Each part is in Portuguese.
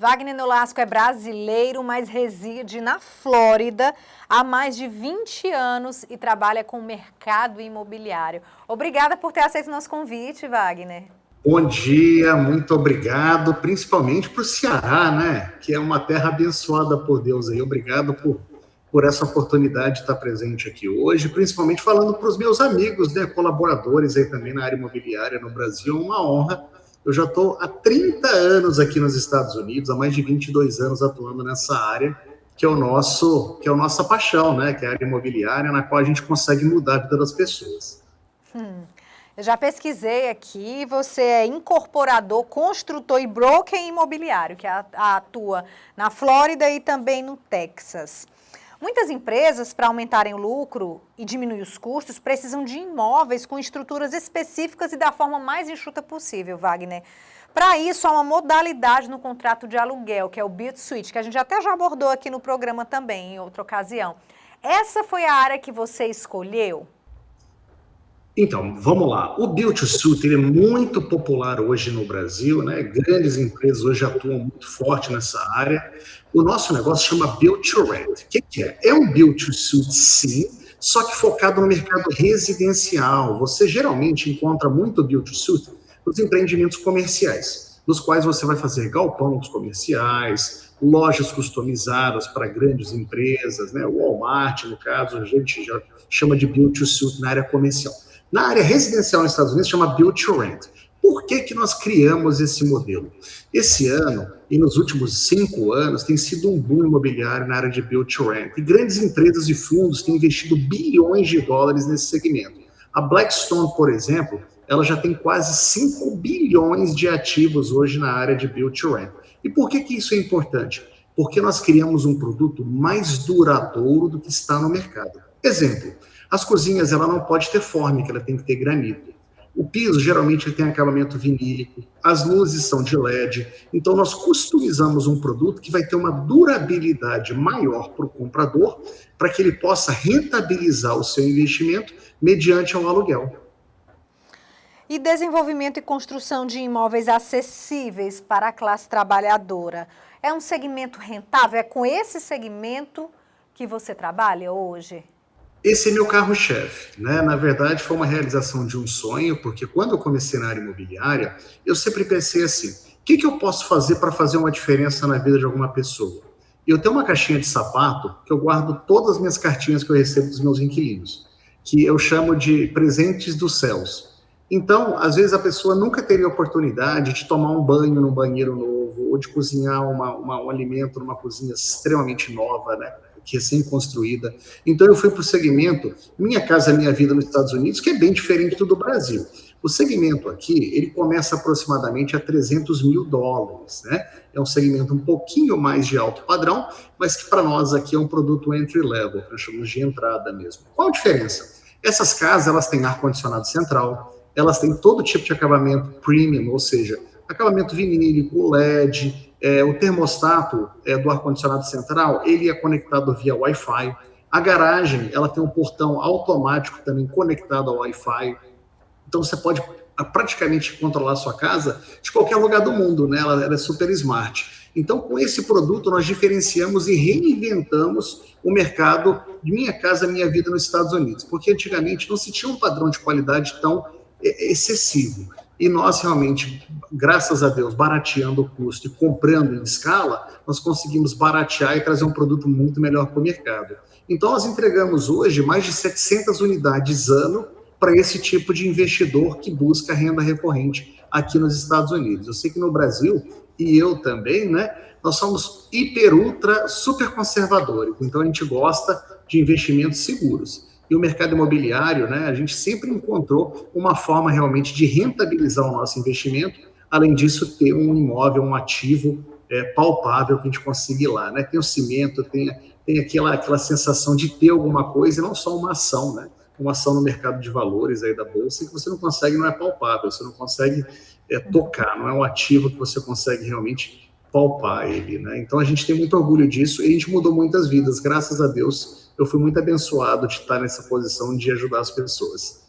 Wagner Nolasco é brasileiro, mas reside na Flórida há mais de 20 anos e trabalha com o mercado imobiliário. Obrigada por ter aceito o nosso convite, Wagner. Bom dia, muito obrigado, principalmente para o Ceará, né? Que é uma terra abençoada por Deus aí. Obrigado por essa oportunidade de estar presente aqui hoje, principalmente falando para os meus amigos, né, colaboradores aí também na área imobiliária no Brasil. É uma honra. Eu já estou há 30 anos aqui nos Estados Unidos, há mais de 22 anos atuando nessa área, que é a nossa paixão, né? Que é a área imobiliária, na qual a gente consegue mudar a vida das pessoas. Eu já pesquisei aqui, você é incorporador, construtor e broker imobiliário, que atua na Flórida e também no Texas. Muitas empresas, para aumentarem o lucro e diminuir os custos, precisam de imóveis com estruturas específicas e da forma mais enxuta possível, Wagner. Para isso, há uma modalidade no contrato de aluguel, que é o Build-to-Suit, que a gente até já abordou aqui no programa também, em outra ocasião. Essa foi a área que você escolheu? Então, vamos lá. O Build-to-Suit ele é muito popular hoje no Brasil, né? Grandes empresas hoje atuam muito forte nessa área. O nosso negócio chama Build-to-Rent. O que é? É um Build-to-Suit, sim, só que focado no mercado residencial. Você geralmente encontra muito Build-to-Suit nos empreendimentos comerciais, nos quais você vai fazer galpões comerciais, lojas customizadas para grandes empresas, né? O Walmart, no caso, a gente já chama de Build-to-Suit na área comercial. Na área residencial nos Estados Unidos, chama Build to Rent. Por que nós criamos esse modelo? Esse ano, e nos últimos 5 anos, tem sido um boom imobiliário na área de Build to Rent. E grandes empresas e fundos têm investido bilhões de dólares nesse segmento. A Blackstone, por exemplo, ela já tem quase 5 bilhões de ativos hoje na área de Build to Rent. E por que isso é importante? Porque nós criamos um produto mais duradouro do que está no mercado. Exemplo, as cozinhas, ela não pode ter fórmica, ela tem que ter granito. O piso, geralmente, ele tem acabamento vinílico, as luzes são de LED, então nós customizamos um produto que vai ter uma durabilidade maior para o comprador, para que ele possa rentabilizar o seu investimento mediante um aluguel. E desenvolvimento e construção de imóveis acessíveis para a classe trabalhadora. É um segmento rentável? É com esse segmento que você trabalha hoje? Esse é meu carro-chefe, né? Na verdade, foi uma realização de um sonho, porque quando eu comecei na área imobiliária, eu sempre pensei assim, o que eu posso fazer para fazer uma diferença na vida de alguma pessoa? Eu tenho uma caixinha de sapato que eu guardo todas as minhas cartinhas que eu recebo dos meus inquilinos, que eu chamo de presentes dos céus. Então, às vezes a pessoa nunca teria a oportunidade de tomar um banho num banheiro novo, ou de cozinhar um alimento numa cozinha extremamente nova, né? Recém-construída. Então eu fui para o segmento Minha Casa Minha Vida nos Estados Unidos, que é bem diferente do Brasil. O segmento aqui, ele começa aproximadamente a $300 mil, né? É um segmento um pouquinho mais de alto padrão, mas que para nós aqui é um produto entry level, que nós chamamos de entrada mesmo. Qual a diferença? Essas casas, elas têm ar-condicionado central, elas têm todo tipo de acabamento premium, ou seja, acabamento vinílico, LED, o termostato do ar-condicionado central, ele é conectado via Wi-Fi. A garagem, ela tem um portão automático também conectado ao Wi-Fi. Então, você pode praticamente controlar a sua casa de qualquer lugar do mundo, né? Ela é super smart. Então, com esse produto, nós diferenciamos e reinventamos o mercado de Minha Casa Minha Vida nos Estados Unidos, porque antigamente não se tinha um padrão de qualidade tão excessivo. E nós realmente, graças a Deus, barateando o custo e comprando em escala, nós conseguimos baratear e trazer um produto muito melhor para o mercado. Então, nós entregamos hoje mais de 700 unidades ano para esse tipo de investidor que busca renda recorrente aqui nos Estados Unidos. Eu sei que no Brasil, e eu também, né, nós somos hiper, ultra, super conservadores. Então, a gente gosta de investimentos seguros. E o mercado imobiliário, né, a gente sempre encontrou uma forma realmente de rentabilizar o nosso investimento, além disso ter um imóvel, um ativo palpável que a gente consiga ir lá, né? Tem o cimento, tem aquela sensação de ter alguma coisa e não só uma ação, né? Uma ação no mercado de valores aí da Bolsa que você não consegue, não é palpável, você não consegue tocar, não é um ativo que você consegue realmente palpar ele, né? Então a gente tem muito orgulho disso e a gente mudou muitas vidas, graças a Deus. Eu fui muito abençoado de estar nessa posição de ajudar as pessoas.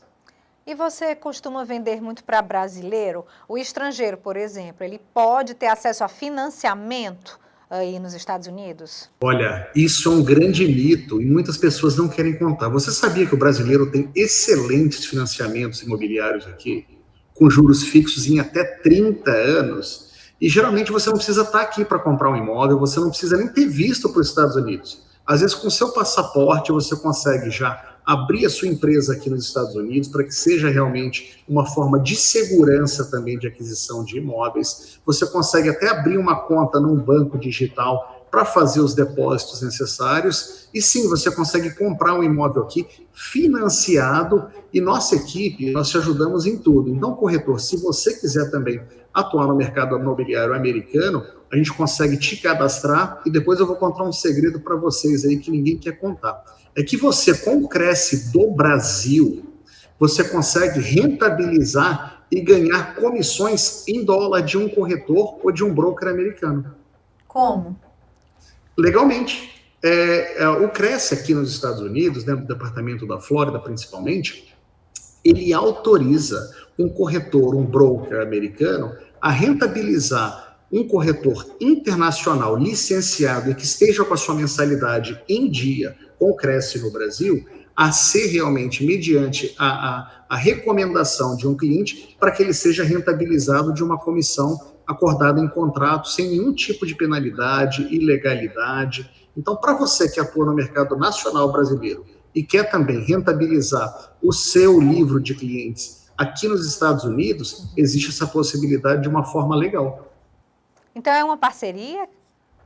E você costuma vender muito para brasileiro? O estrangeiro, por exemplo, ele pode ter acesso a financiamento aí nos Estados Unidos? Olha, isso é um grande mito e muitas pessoas não querem contar. Você sabia que o brasileiro tem excelentes financiamentos imobiliários aqui, com juros fixos em até 30 anos? E geralmente você não precisa estar aqui para comprar um imóvel, você não precisa nem ter visto para os Estados Unidos. Às vezes, com seu passaporte, você consegue já abrir a sua empresa aqui nos Estados Unidos para que seja realmente uma forma de segurança também de aquisição de imóveis. Você consegue até abrir uma conta num banco digital para fazer os depósitos necessários. E sim, você consegue comprar um imóvel aqui financiado e nossa equipe, nós te ajudamos em tudo. Então, corretor, se você quiser também atuar no mercado imobiliário americano, a gente consegue te cadastrar e depois eu vou contar um segredo para vocês aí que ninguém quer contar. É que você, com o Cresce do Brasil, você consegue rentabilizar e ganhar comissões em dólar de um corretor ou de um broker americano. Como? Legalmente. O Cresce aqui nos Estados Unidos, né, no departamento da Flórida principalmente, ele autoriza um corretor, um broker americano, a rentabilizar um corretor internacional licenciado e que esteja com a sua mensalidade em dia com o Cresce no Brasil, a ser realmente mediante a recomendação de um cliente para que ele seja rentabilizado de uma comissão acordada em contrato sem nenhum tipo de penalidade, ilegalidade. Então, para você que atua no mercado nacional brasileiro e quer também rentabilizar o seu livro de clientes aqui nos Estados Unidos, existe essa possibilidade de uma forma legal. Então é uma parceria?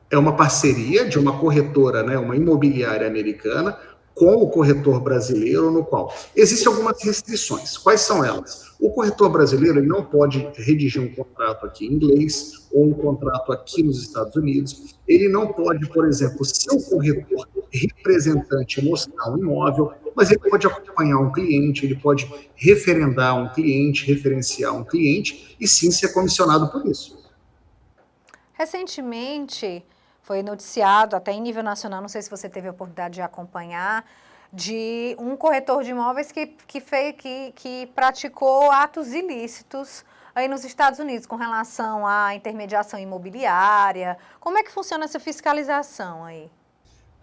É uma parceria de uma corretora, né, uma imobiliária americana, com o corretor brasileiro, no qual existem algumas restrições. Quais são elas? O corretor brasileiro ele não pode redigir um contrato aqui em inglês ou um contrato aqui nos Estados Unidos. Ele não pode, por exemplo, ser o corretor representante mostrar um imóvel, mas ele pode acompanhar um cliente, ele pode referendar um cliente, referenciar um cliente e sim ser comissionado por isso. Recentemente foi noticiado, até em nível nacional, não sei se você teve a oportunidade de acompanhar, de um corretor de imóveis que praticou atos ilícitos aí nos Estados Unidos com relação à intermediação imobiliária. Como é que funciona essa fiscalização aí?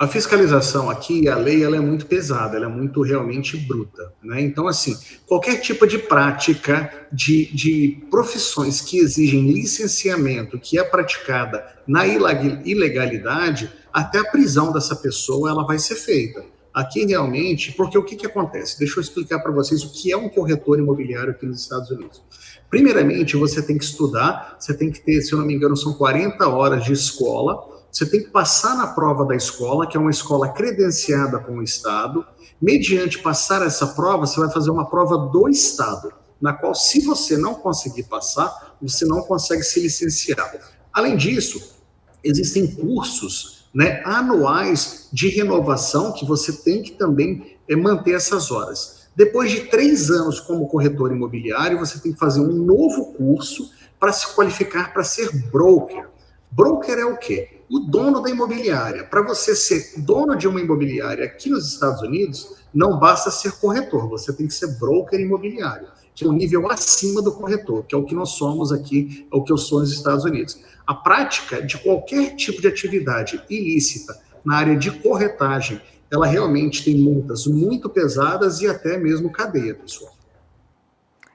A fiscalização aqui, a lei, ela é muito pesada, ela é muito realmente bruta, né? Então, assim, qualquer tipo de prática de profissões que exigem licenciamento, que é praticada na ilegalidade, até a prisão dessa pessoa, ela vai ser feita. Aqui, realmente, porque o que acontece? Deixa eu explicar para vocês o que é um corretor imobiliário aqui nos Estados Unidos. Primeiramente, você tem que estudar, você tem que ter, se eu não me engano, são 40 horas de escola. Você tem que passar na prova da escola, que é uma escola credenciada com o Estado. Mediante passar essa prova, você vai fazer uma prova do Estado, na qual, se você não conseguir passar, você não consegue se licenciar. Além disso, existem cursos, né, anuais de renovação que você tem que também manter essas horas. Depois de 3 anos como corretor imobiliário, você tem que fazer um novo curso para se qualificar para ser broker. Broker é o quê? O dono da imobiliária. Para você ser dono de uma imobiliária aqui nos Estados Unidos, não basta ser corretor, você tem que ser broker imobiliário, que é um nível acima do corretor, que é o que nós somos aqui, é o que eu sou nos Estados Unidos. A prática de qualquer tipo de atividade ilícita na área de corretagem, ela realmente tem multas muito pesadas e até mesmo cadeia, pessoal.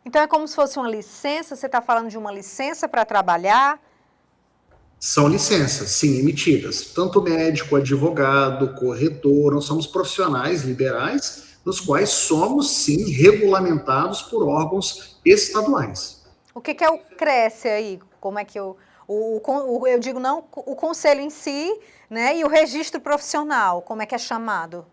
Então é como se fosse uma licença, você está falando de uma licença para trabalhar? São licenças, sim, emitidas. Tanto médico, advogado, corretor, nós somos profissionais liberais, nos quais somos, sim, regulamentados por órgãos estaduais. O que é o Cresce aí? Como é que eu digo não o conselho em si, né? E o registro profissional, como é que é chamado?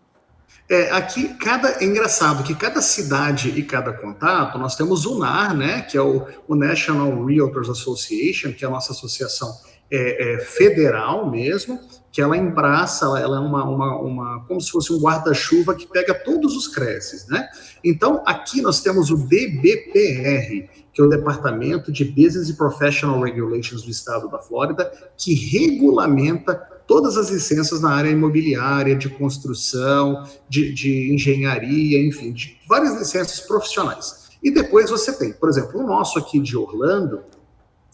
Aqui, é engraçado que cada cidade e cada contato, nós temos o NAR, né, que é o National Realtors Association, que é a nossa associação federal mesmo, que ela embraça, ela é como se fosse um guarda-chuva que pega todos os Cresces, né? Então, aqui nós temos o DBPR, que é o Departamento de Business and Professional Regulations do Estado da Flórida, que regulamenta todas as licenças na área imobiliária, de construção, de engenharia, enfim, de várias licenças profissionais. E depois você tem, por exemplo, o nosso aqui de Orlando,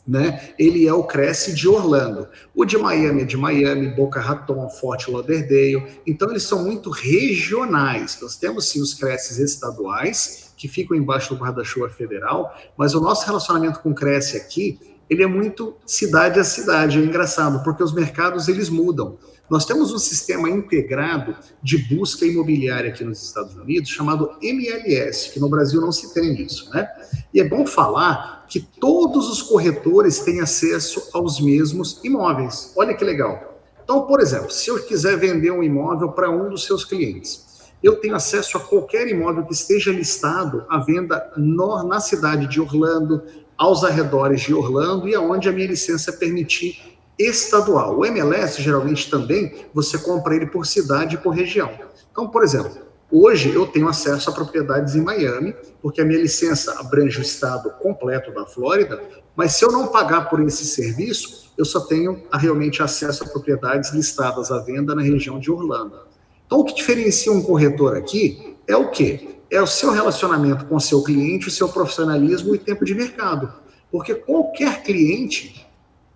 né? Ele é o Cresce de Orlando. O de Miami é de Miami, Boca Raton, Fort Lauderdale. Então, eles são muito regionais. Nós temos, sim, os Cresces estaduais, que ficam embaixo do guarda-chuva federal, mas o nosso relacionamento com o Cresce aqui, ele é muito cidade a cidade. É engraçado, porque os mercados, eles mudam. Nós temos um sistema integrado de busca imobiliária aqui nos Estados Unidos, chamado MLS, que no Brasil não se tem isso, né? E é bom falar que todos os corretores têm acesso aos mesmos imóveis. Olha que legal. Então, por exemplo, se eu quiser vender um imóvel para um dos seus clientes, eu tenho acesso a qualquer imóvel que esteja listado à venda na cidade de Orlando, aos arredores de Orlando e aonde a minha licença permitir estadual. O MLS, geralmente, também, você compra ele por cidade e por região. Então, por exemplo, hoje eu tenho acesso a propriedades em Miami, porque a minha licença abrange o estado completo da Flórida, mas se eu não pagar por esse serviço, eu só tenho realmente acesso a propriedades listadas à venda na região de Orlando. Então, o que diferencia um corretor aqui é o quê? É o seu relacionamento com o seu cliente, o seu profissionalismo e tempo de mercado. Porque qualquer cliente,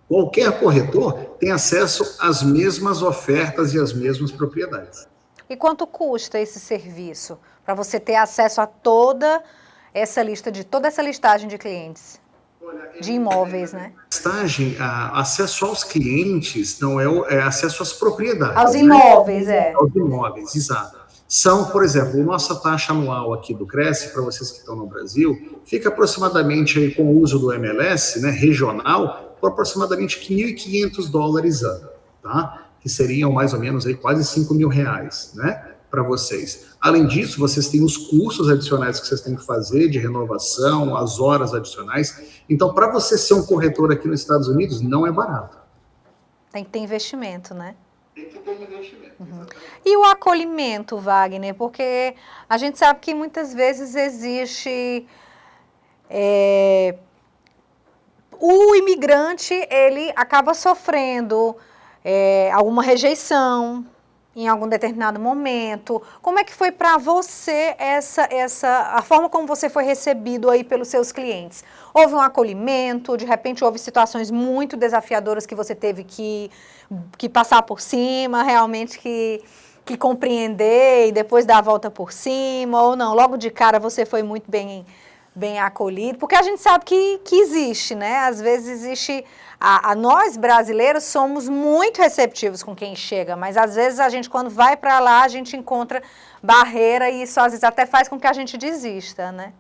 qualquer corretor tem acesso às mesmas ofertas e às mesmas propriedades. E quanto custa esse serviço para você ter acesso a toda essa listagem de clientes? De imóveis, né? Listagem, acesso aos clientes, não é acesso às propriedades. Aos imóveis, né? Aos imóveis, exato. São, por exemplo, nossa taxa anual aqui do Cresce, para vocês que estão no Brasil, fica aproximadamente, aí, com o uso do MLS, né, regional, por aproximadamente $1.500 ano, tá? Que seriam mais ou menos aí quase R$5.000, né, para vocês. Além disso, vocês têm os cursos adicionais que vocês têm que fazer de renovação, as horas adicionais. Então, para você ser um corretor aqui nos Estados Unidos, não é barato. Tem que ter investimento, né? Tem que ter investimento. Uhum. E o acolhimento, Wagner? Porque a gente sabe que muitas vezes existe... o imigrante, ele acaba sofrendo alguma rejeição em algum determinado momento. Como é que foi para você a forma como você foi recebido aí pelos seus clientes? Houve um acolhimento, de repente houve situações muito desafiadoras que você teve que passar por cima, realmente que compreender e depois dar a volta por cima, ou não, logo de cara você foi muito bem acolhido, porque a gente sabe que existe, né? Às vezes existe... nós, brasileiros, somos muito receptivos com quem chega, mas às vezes a gente, quando vai para lá, a gente encontra barreira e isso às vezes até faz com que a gente desista, né?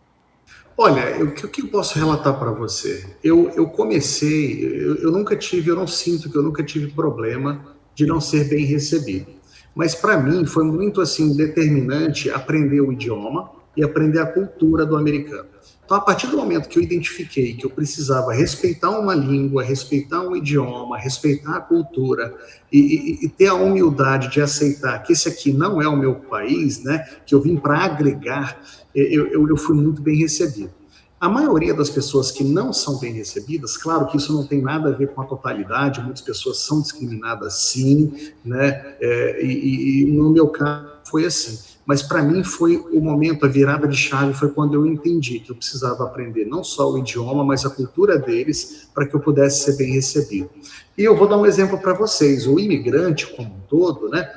Olha, o que eu posso relatar para você? Eu comecei, eu não sinto que eu nunca tive problema de não ser bem recebido. Mas para mim foi muito assim determinante aprender o idioma e aprender a cultura do americano. Então, a partir do momento que eu identifiquei que eu precisava respeitar uma língua, respeitar um idioma, respeitar a cultura e ter a humildade de aceitar que esse aqui não é o meu país, né, que eu vim para agregar, eu fui muito bem recebido. A maioria das pessoas que não são bem recebidas, claro que isso não tem nada a ver com a totalidade, muitas pessoas são discriminadas sim, né, e no meu caso foi assim. Mas para mim foi o momento, a virada de chave foi quando eu entendi que eu precisava aprender não só o idioma, mas a cultura deles, para que eu pudesse ser bem recebido. E eu vou dar um exemplo para vocês, o imigrante como um todo, né,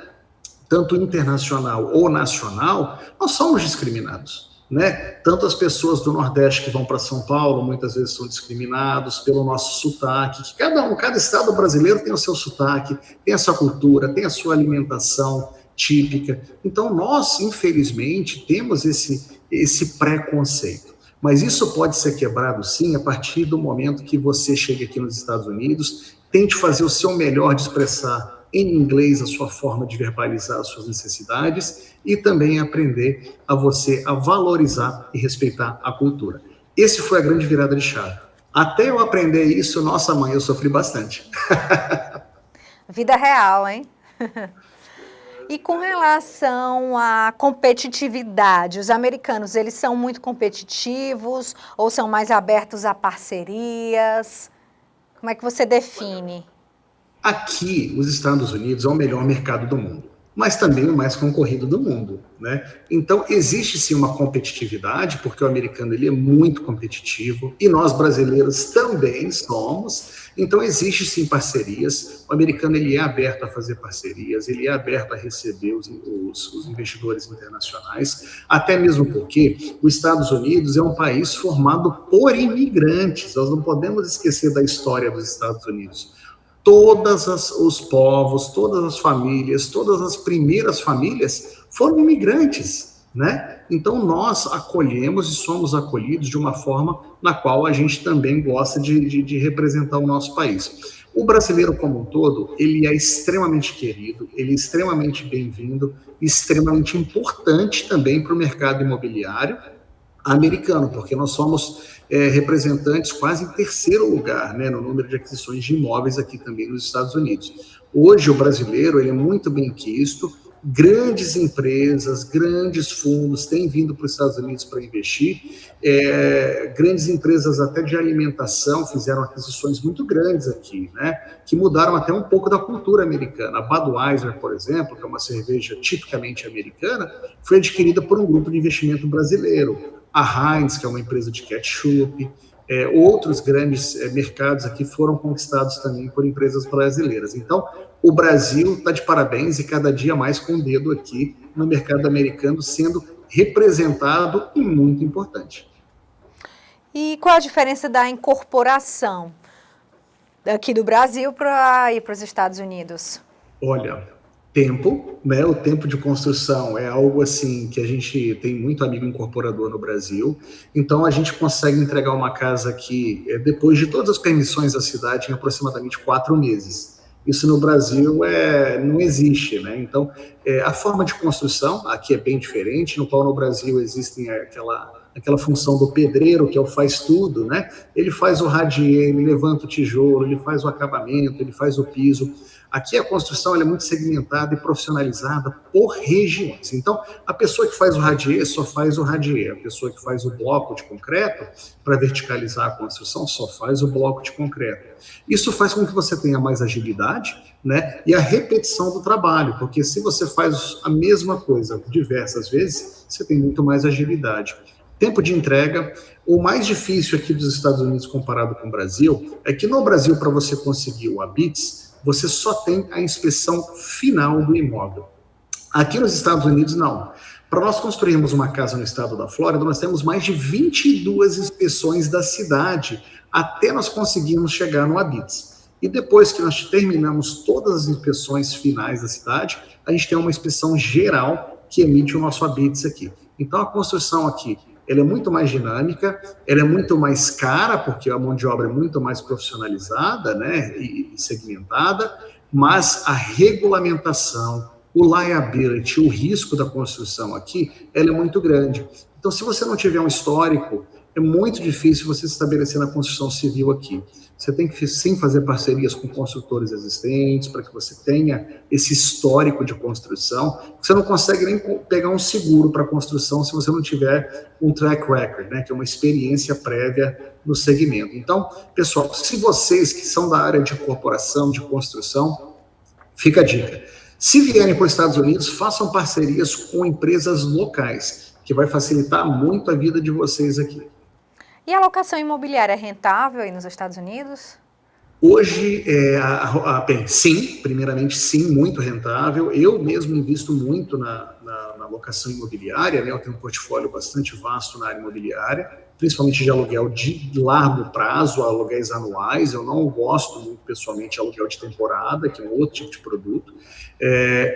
tanto internacional ou nacional, nós somos discriminados. Né? Tanto as pessoas do Nordeste que vão para São Paulo, muitas vezes são discriminados pelo nosso sotaque, que cada estado brasileiro tem o seu sotaque, tem a sua cultura, tem a sua alimentação típica. Então, nós, infelizmente, temos esse preconceito. Mas isso pode ser quebrado, sim, a partir do momento que você chega aqui nos Estados Unidos, tente fazer o seu melhor de expressar em inglês a sua forma de verbalizar as suas necessidades e também aprender a você a valorizar e respeitar a cultura. Esse foi a grande virada de chave. Até eu aprender isso, nossa mãe, eu sofri bastante. Vida real, hein? E com relação à competitividade, os americanos, eles são muito competitivos ou são mais abertos a parcerias? Como é que você define? Aqui, os Estados Unidos é o melhor mercado do mundo. mas também o mais concorrido do mundo, né? Então, existe sim uma competitividade, porque o americano ele é muito competitivo, e nós brasileiros também somos, então existe sim parcerias, o americano ele é aberto a fazer parcerias, ele é aberto a receber os investidores internacionais, até mesmo porque os Estados Unidos é um país formado por imigrantes, nós não podemos esquecer da história dos Estados Unidos. Os povos, todas as famílias, todas as primeiras famílias foram imigrantes, né? Então nós acolhemos e somos acolhidos de uma forma na qual a gente também gosta de representar o nosso país. O brasileiro como um todo, ele é extremamente querido, ele é extremamente bem-vindo, extremamente importante também para o mercado imobiliário americano, porque nós somos representantes quase em terceiro lugar, né, no número de aquisições de imóveis aqui também nos Estados Unidos. Hoje o brasileiro ele é muito bem quisto, grandes empresas, grandes fundos têm vindo para os Estados Unidos para investir, grandes empresas até de alimentação fizeram aquisições muito grandes aqui, né, que mudaram até um pouco da cultura americana. A Budweiser, por exemplo, que é uma cerveja tipicamente americana, foi adquirida por um grupo de investimento brasileiro. A Heinz, que é uma empresa de ketchup, outros grandes mercados aqui foram conquistados também por empresas brasileiras. Então, o Brasil está de parabéns e cada dia mais com o dedo aqui no mercado americano sendo representado e muito importante. E qual a diferença da incorporação aqui do Brasil para ir para os Estados Unidos? Olha, tempo, né? O tempo de construção é algo assim que a gente tem muito amigo incorporador no Brasil, então a gente consegue entregar uma casa aqui, depois de todas as permissões da cidade, em aproximadamente 4 meses. Isso no Brasil não existe, né? Então, a forma de construção aqui é bem diferente, no qual no Brasil existem aquela função do pedreiro, que é o faz tudo, né? Ele faz o radier, ele levanta o tijolo, ele faz o acabamento, ele faz o piso. Aqui a construção é muito segmentada e profissionalizada por regiões. Então, a pessoa que faz o radier só faz o radier. A pessoa que faz o bloco de concreto, para verticalizar a construção, só faz o bloco de concreto. Isso faz com que você tenha mais agilidade, né? E a repetição do trabalho, porque se você faz a mesma coisa diversas vezes, você tem muito mais agilidade. Tempo de entrega, o mais difícil aqui dos Estados Unidos comparado com o Brasil, é que no Brasil, para você conseguir o ABITS, você só tem a inspeção final do imóvel. Aqui nos Estados Unidos, não. Para nós construirmos uma casa no estado da Flórida, nós temos mais de 22 inspeções da cidade até nós conseguirmos chegar no ABITS. E depois que nós terminamos todas as inspeções finais da cidade, a gente tem uma inspeção geral que emite o nosso ABITS aqui. Então, a construção aqui ela é muito mais dinâmica, ela é muito mais cara, porque a mão de obra é muito mais profissionalizada, né, e segmentada, mas a regulamentação, o liability, o risco da construção aqui, ela é muito grande. Então, se você não tiver um histórico, é muito difícil você se estabelecer na construção civil aqui. Você tem que, sim, fazer parcerias com construtores existentes, para que você tenha esse histórico de construção. Você não consegue nem pegar um seguro para construção se você não tiver um track record, né, que é uma experiência prévia no segmento. Então, pessoal, se vocês que são da área de corporação, de construção, fica a dica. Se vierem para os Estados Unidos, façam parcerias com empresas locais, que vai facilitar muito a vida de vocês aqui. E a locação imobiliária é rentável aí nos Estados Unidos? Hoje, bem, sim, primeiramente sim, muito rentável. Eu mesmo invisto muito na locação imobiliária, né? Eu tenho um portfólio bastante vasto na área imobiliária, principalmente de aluguel de largo prazo, aluguéis anuais. Eu não gosto muito, pessoalmente, de aluguel de temporada, que é um outro tipo de produto.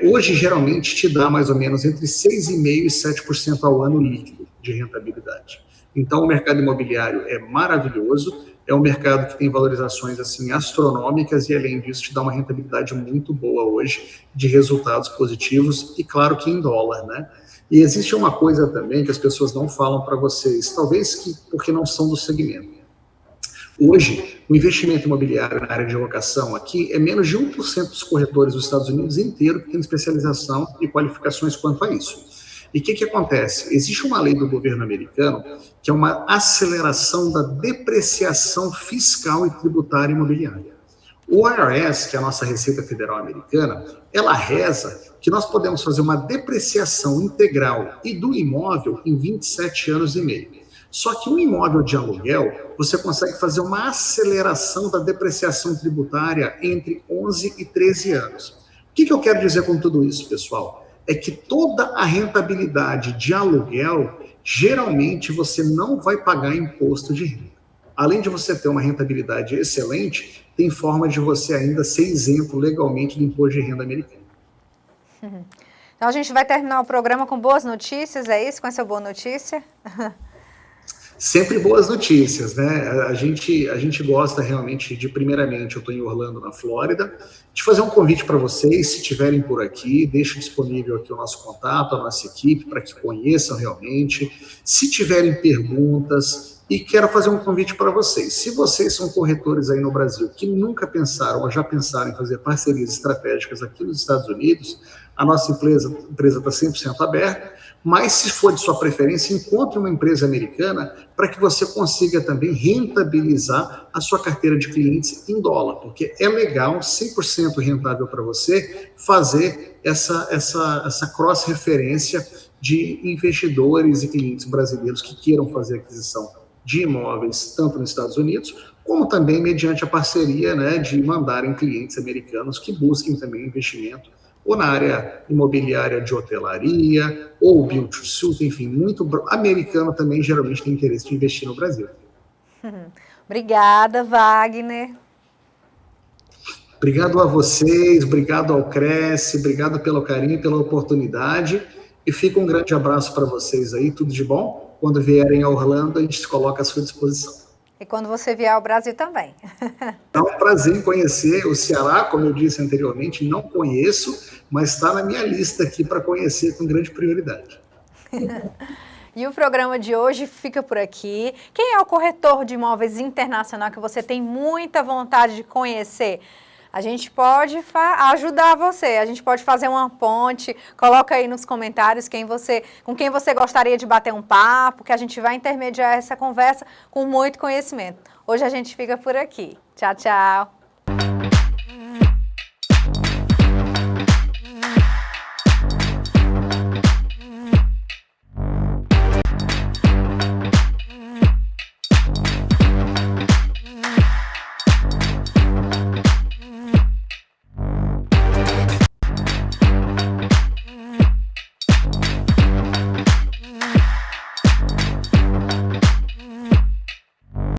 Hoje, geralmente, te dá mais ou menos entre 6,5% e 7% ao ano líquido de rentabilidade. Então, o mercado imobiliário é maravilhoso, é um mercado que tem valorizações assim astronômicas e, além disso, te dá uma rentabilidade muito boa hoje de resultados positivos e, claro, que em dólar, né? E existe uma coisa também que as pessoas não falam para vocês, talvez porque não são do segmento. Hoje, o investimento imobiliário na área de locação aqui é menos de 1% dos corretores dos Estados Unidos inteiro que tem especialização e qualificações quanto a isso. E o que acontece? Existe uma lei do governo americano que é uma aceleração da depreciação fiscal e tributária imobiliária. O IRS, que é a nossa Receita Federal Americana, ela reza que nós podemos fazer uma depreciação integral e do imóvel em 27 anos e meio. Só que um imóvel de aluguel, você consegue fazer uma aceleração da depreciação tributária entre 11 e 13 anos. O que eu quero dizer com tudo isso, pessoal? É que toda a rentabilidade de aluguel, geralmente você não vai pagar imposto de renda. Além de você ter uma rentabilidade excelente, tem forma de você ainda ser isento legalmente do imposto de renda americano. Então a gente vai terminar o programa com boas notícias, é isso? Com essa boa notícia? Sempre boas notícias, né? A gente gosta realmente de, primeiramente, eu estou em Orlando, na Flórida, de fazer um convite para vocês, se estiverem por aqui, deixo disponível aqui o nosso contato, a nossa equipe, para que conheçam realmente. Se tiverem perguntas, e quero fazer um convite para vocês. Se vocês são corretores aí no Brasil que nunca pensaram ou já pensaram em fazer parcerias estratégicas aqui nos Estados Unidos, a nossa empresa está 100% aberta, mas se for de sua preferência, encontre uma empresa americana para que você consiga também rentabilizar a sua carteira de clientes em dólar, porque é legal, 100% rentável para você fazer essa cross-referência de investidores e clientes brasileiros que queiram fazer aquisição de imóveis, tanto nos Estados Unidos, como também mediante a parceria, né, de mandarem clientes americanos que busquem também investimento ou na área imobiliária de hotelaria, ou build to suit, enfim, muito americano também geralmente tem interesse de investir no Brasil. Obrigada, Wagner. Obrigado a vocês, obrigado ao Cresce, obrigado pelo carinho e pela oportunidade, e fica um grande abraço para vocês aí, tudo de bom. Quando vierem a Orlando, a gente se coloca à sua disposição. E quando você vier ao Brasil também. É um prazer em conhecer o Ceará, como eu disse anteriormente, não conheço, mas está na minha lista aqui para conhecer com grande prioridade. E o programa de hoje fica por aqui. Quem é o corretor de imóveis internacional que você tem muita vontade de conhecer? A gente pode ajudar você, a gente pode fazer uma ponte, coloca aí nos comentários com quem você gostaria de bater um papo, que a gente vai intermediar essa conversa com muito conhecimento. Hoje a gente fica por aqui. Tchau, tchau!